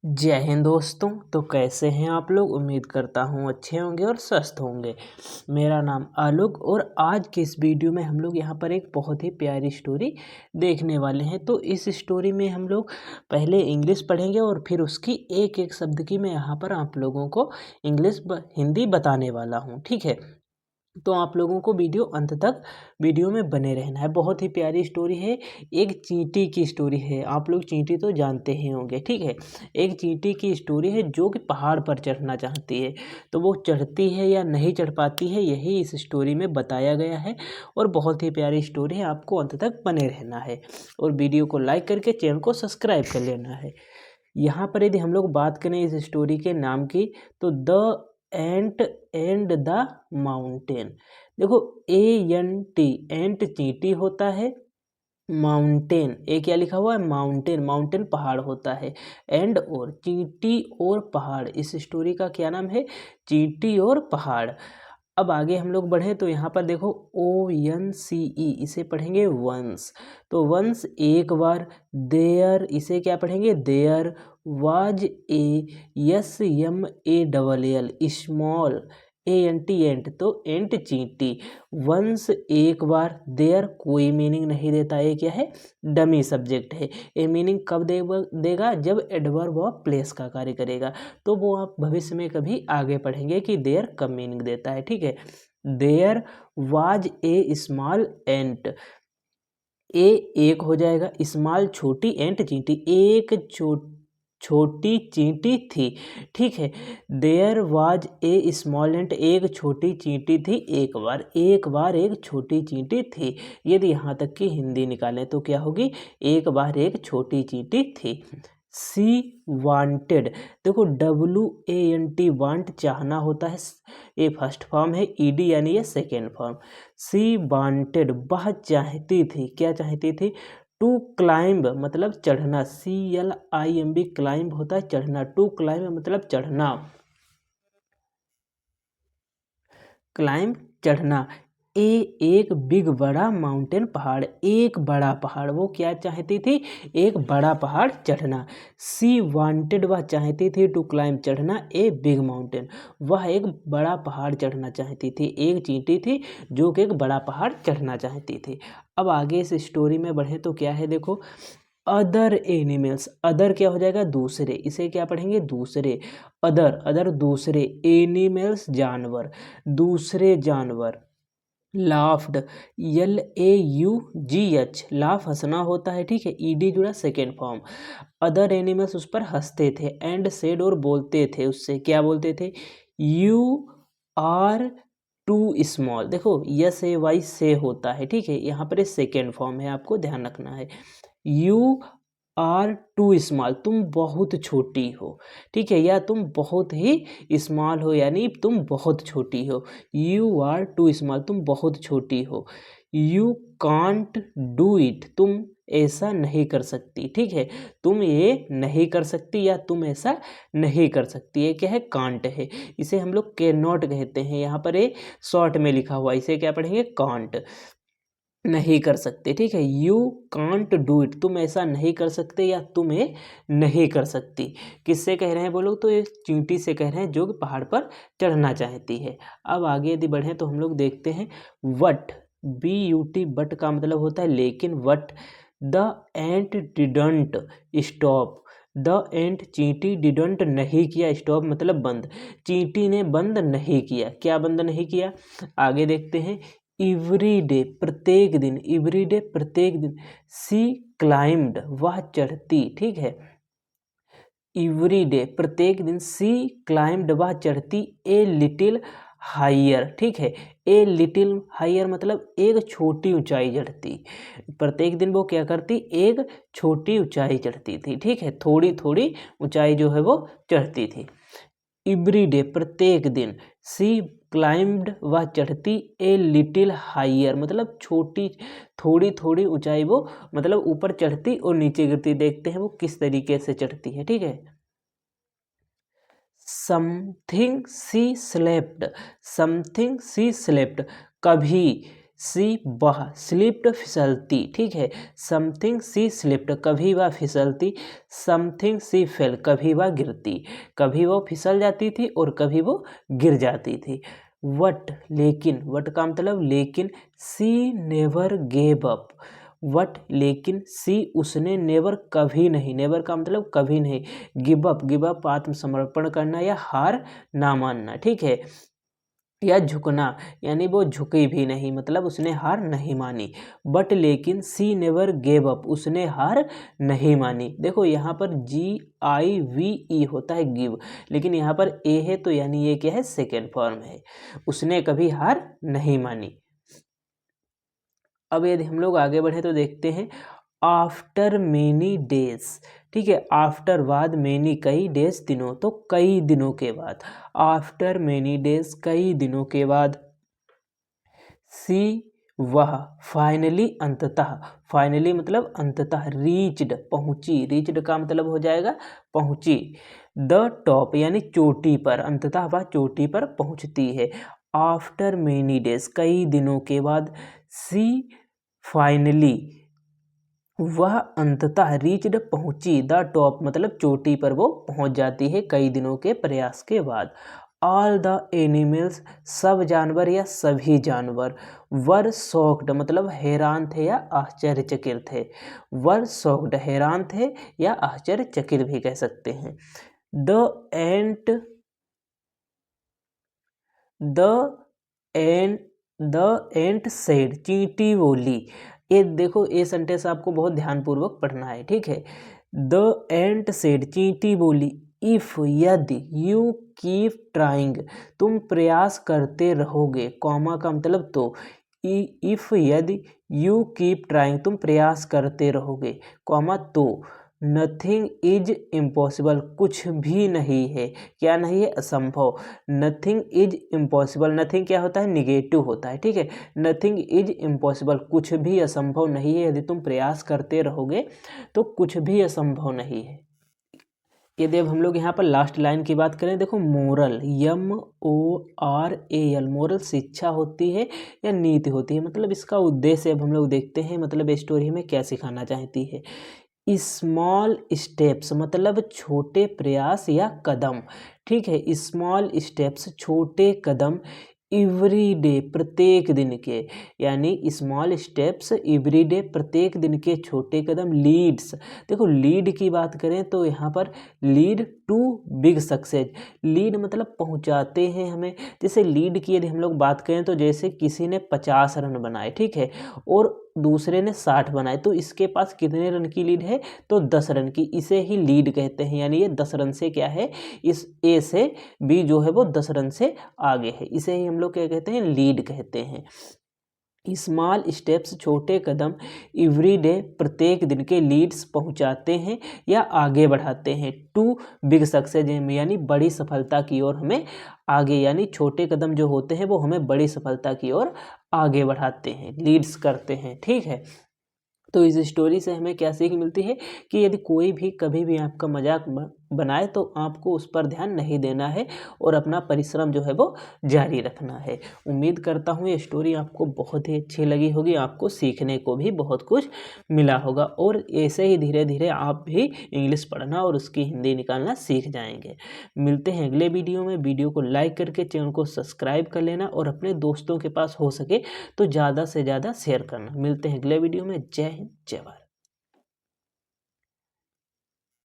जय हिंद दोस्तों। तो कैसे हैं आप लोग। उम्मीद करता हूँ अच्छे होंगे और स्वस्थ होंगे। मेरा नाम आलोक और आज के इस वीडियो में हम लोग यहाँ पर एक बहुत ही प्यारी स्टोरी देखने वाले हैं। तो इस स्टोरी में हम लोग पहले इंग्लिश पढ़ेंगे और फिर उसकी एक एक शब्द की मैं यहाँ पर आप लोगों को हिंदी बताने वाला हूँ। ठीक है, तो आप लोगों को वीडियो में बने रहना है। बहुत ही प्यारी स्टोरी है। एक चींटी की स्टोरी है। आप लोग चींटी तो जानते ही होंगे। ठीक है, एक चींटी की स्टोरी है जो कि पहाड़ पर चढ़ना चाहती है। तो वो चढ़ती है या नहीं चढ़ पाती है, यही इस स्टोरी में बताया गया है। और बहुत ही प्यारी स्टोरी है, आपको अंत तक बने रहना है और वीडियो को लाइक करके चैनल को सब्सक्राइब कर लेना है। यहाँ पर यदि हम लोग बात करें इस स्टोरी के नाम की, तो the ant and the mountain. देखो, ANT एंट चींटी होता है, माउंटेन ए क्या लिखा हुआ है, माउंटेन, माउंटेन पहाड़ होता है, एंड और चींटी और पहाड़। इस स्टोरी का क्या नाम है, चींटी और पहाड़। अब आगे हम लोग बढ़े तो यहाँ पर देखो ONCE, इसे पढ़ेंगे वंस। तो वंस एक बार, देयर इसे क्या पढ़ेंगे, there was a SMALL small, ANT ant, तो एंट चींटी, वंस एक बार, देयर कोई मीनिंग नहीं देता, ये क्या है, डमी सब्जेक्ट है। ये मीनिंग कब देगा, जब एडवर्ब ऑफ प्लेस का कार्य करेगा। तो वो आप भविष्य में कभी आगे पढ़ेंगे कि देयर कब मीनिंग देता है। ठीक है, देयर वाज ए स्मॉल एंट, ए एक हो जाएगा, स्मॉल छोटी, एंट चींटी, एक छोटी चींटी थी। ठीक है, देयर वाज ए स्मॉल एंट, एक छोटी चींटी थी, एक बार एक छोटी चींटी थी। यदि यहाँ तक की हिंदी निकालें तो क्या होगी, एक बार एक छोटी चींटी थी। सी वांटेड, देखो WANT, वांट चाहना होता है, ये फर्स्ट फॉर्म है, ED यानी ये सेकेंड फॉर्म। सी वांटेड, वह चाहती थी, क्या चाहती थी, टू क्लाइंब मतलब चढ़ना, CLIMB, क्लाइंब होता है चढ़ना, टू क्लाइंब मतलब चढ़ना, क्लाइंब चढ़ना, एक बिग बड़ा माउंटेन पहाड़, एक बड़ा पहाड़, वो क्या चाहती थी, एक बड़ा पहाड़ चढ़ना। सी वांटेड, वह चाहती थी, टू क्लाइंब चढ़ना, ए बिग माउंटेन, वह एक बड़ा पहाड़ चढ़ना चाहती थी। एक चींटी थी जो कि एक बड़ा पहाड़ चढ़ना चाहती थी। अब आगे इस स्टोरी में बढ़े तो क्या है, देखो, अदर एनिमल्स, अदर क्या हो जाएगा, दूसरे, इसे क्या पढ़ेंगे, दूसरे, अदर दूसरे, एनिमल्स जानवर, दूसरे जानवर, लाफ्ड, LAUGH, लाफ हंसना होता है। ठीक है, ED जुड़ा सेकेंड फॉर्म। अदर एनिमल्स उस पर हंसते थे, एंड सेड और बोलते थे, उससे क्या बोलते थे, यू आर टू स्मॉल, देखो SAY से होता है। ठीक है, यहाँ पर सेकेंड फॉर्म है, आपको ध्यान रखना है। यू आर टू स्मॉल, तुम बहुत छोटी हो। ठीक है, या तुम बहुत ही स्मॉल हो, यानी तुम बहुत छोटी हो। यू आर टू स्मॉल, तुम बहुत छोटी हो। यू कांट डू इट, तुम ऐसा नहीं कर सकती। ठीक है, तुम ये नहीं कर सकती या तुम ऐसा नहीं कर सकती, ये क्या है, कांट है। इसे हम लोग कैन नॉट कहते हैं, यहाँ पर ये शॉर्ट में लिखा हुआ, इसे क्या पढ़ेंगे, कांट, नहीं कर सकते। ठीक है, यू कांट डू इट, तुम ऐसा नहीं कर सकते या तुम ये नहीं कर सकती। किससे कह रहे हैं वो लोग, तो ये चींटी से कह रहे हैं जो कि पहाड़ पर चढ़ना चाहती है। अब आगे यदि बढ़ें तो हम लोग देखते हैं वट, BUT, बट का मतलब होता है लेकिन, what the ant didn't stop, the ant चींटी, डिडंट नहीं किया, स्टॉप मतलब बंद, चींटी ने बंद नहीं किया, क्या बंद नहीं किया। आगे देखते हैं, एवरी डे प्रत्येक दिन, एवरी डे प्रत्येक दिन, सी क्लाइम्ड वह चढ़ती। ठीक है, एवरी डे प्रत्येक दिन, सी क्लाइम्ड वह चढ़ती, ए लिटिल हाइयर। ठीक है, ए लिटिल हाइयर मतलब एक छोटी ऊंचाई चढ़ती, प्रत्येक दिन वो क्या करती, एक छोटी ऊंचाई चढ़ती थी। ठीक है, थोड़ी थोड़ी ऊंचाई जो है वो चढ़ती थी। एवरी डे प्रत्येक दिन, सी क्लाइम्ड वह चढ़ती, ए लिटिल हाइयर मतलब छोटी थोड़ी थोड़ी ऊंचाई, वो मतलब ऊपर चढ़ती और नीचे गिरती। देखते हैं वो किस तरीके से चढ़ती है। ठीक है, समथिंग सी स्लेप्ट, समथिंग सी स्लेप्ट, कभी सी वह, स्लिप्ड फिसलती, ठीक है। समथिंग सी स्लिप्ड, कभी वह फिसलती। समथिंग सी फेल, कभी वह गिरती, कभी वो फिसल जाती थी और कभी वो गिर जाती थी। वट, लेकिन, वट का मतलब लेकिन। सी नेवर गेव अप, वट लेकिन, सी उसने, नेवर कभी नहीं, नेवर का मतलब कभी नहीं। गिव अप, गिव अप आत्मसमर्पण करना या हार ना मानना, ठीक है। या झुकना, यानी वो झुकी भी नहीं, मतलब उसने हार नहीं मानी। बट लेकिन सी नेवर गेव अप, उसने हार नहीं मानी। देखो यहाँ पर GIVE होता है गिव, लेकिन यहाँ पर ए है तो यानी ये क्या है, सेकेंड फॉर्म है। उसने कभी हार नहीं मानी। अब यदि हम लोग आगे बढ़े तो देखते हैं आफ्टर मेनी डेज, ठीक है। आफ्टर बाद, मेनी कई, डेज दिनों, तो कई दिनों के बाद। आफ्टर मेनी डेज, कई दिनों के बाद। सी वह, फाइनली अंततः, फाइनली मतलब अंततः। रीच्ड पहुंची, रीच्ड का मतलब हो जाएगा पहुंची। द टॉप यानी चोटी पर, अंततः वह चोटी पर पहुंचती है। आफ्टर मेनी डेज, कई दिनों के बाद। सी फाइनली, वह अंततः। रीच्ड पहुंची, द टॉप मतलब चोटी पर वो पहुंच जाती है कई दिनों के प्रयास के बाद। ऑल द एनिमल्स, सब जानवर या सभी जानवर। वर शॉक्ड मतलब हैरान थे या आश्चर्यचकित थे। वर शॉक्ड हैरान थे या आश्चर्यचकित भी कह सकते हैं। The ant, the ant, the ant said, चींटी बोली। ये देखो, ये सेंटेंस आपको बहुत ध्यानपूर्वक पढ़ना है, ठीक है। द एंट सेड, चींटी बोली। इफ यदि, यू कीप ट्राइंग, तुम प्रयास करते रहोगे, कॉमा का मतलब तो। इफ यदि, यू कीप ट्राइंग, तुम प्रयास करते रहोगे, कॉमा तो। नथिंग इज इम्पॉसिबल, कुछ भी नहीं है, क्या नहीं है, असंभव। नथिंग इज इम्पॉसिबल, नथिंग क्या होता है, निगेटिव होता है, ठीक है। नथिंग इज इम्पॉसिबल, कुछ भी असंभव नहीं है। यदि तुम प्रयास करते रहोगे तो कुछ भी असंभव नहीं है। यदि अब हम लोग यहाँ पर लास्ट लाइन की बात करें, देखो मोरल, MORAL, मोरल शिक्षा होती है या नीति होती है, मतलब इसका उद्देश्य अब हम लोग देखते हैं, मतलब स्टोरी में क्या सिखाना चाहती है। स्मॉल स्टेप्स मतलब छोटे प्रयास या कदम, ठीक है। स्मॉल स्टेप्स छोटे कदम। एवरी डे प्रत्येक दिन के, यानी स्मॉल स्टेप्स एवरी डे प्रत्येक दिन के छोटे कदम। लीड्स, देखो लीड की बात करें तो यहाँ पर lead to big success. Lead मतलब पहुँचाते हैं हमें। जैसे लीड की यदि हम लोग बात करें तो जैसे किसी ने 50 रन बनाए, ठीक है, और दूसरे ने 60 बनाए, तो इसके पास कितने रन की लीड है, तो 10 रन की। इसे ही लीड कहते हैं, यानी ये 10 रन से क्या है, इस ए से बी जो है वो 10 रन से आगे है। इसे ही हम लोग क्या कहते हैं, लीड कहते हैं। स्मॉल स्टेप्स छोटे कदम। एवरी डे प्रत्येक दिन के। लीड्स पहुंचाते हैं या आगे बढ़ाते हैं। टू बिग सक्सेस यानी बड़ी सफलता की ओर हमें आगे, यानी छोटे कदम जो होते हैं वो हमें बड़ी सफलता की ओर आगे बढ़ाते हैं, लीड्स करते हैं, ठीक है। तो इस स्टोरी से हमें क्या सीख मिलती है कि यदि कोई भी कभी भी आपका मजाक बनाए तो आपको उस पर ध्यान नहीं देना है और अपना परिश्रम जो है वो जारी रखना है। उम्मीद करता हूँ ये स्टोरी आपको बहुत ही अच्छी लगी होगी, आपको सीखने को भी बहुत कुछ मिला होगा और ऐसे ही धीरे धीरे आप भी इंग्लिश पढ़ना और उसकी हिंदी निकालना सीख जाएंगे। मिलते हैं अगले वीडियो में। वीडियो को लाइक करके चैनल को सब्सक्राइब कर लेना और अपने दोस्तों के पास हो सके तो ज़्यादा से ज़्यादा शेयर करना। मिलते हैं अगले वीडियो में। जय हिंद, जय भारत।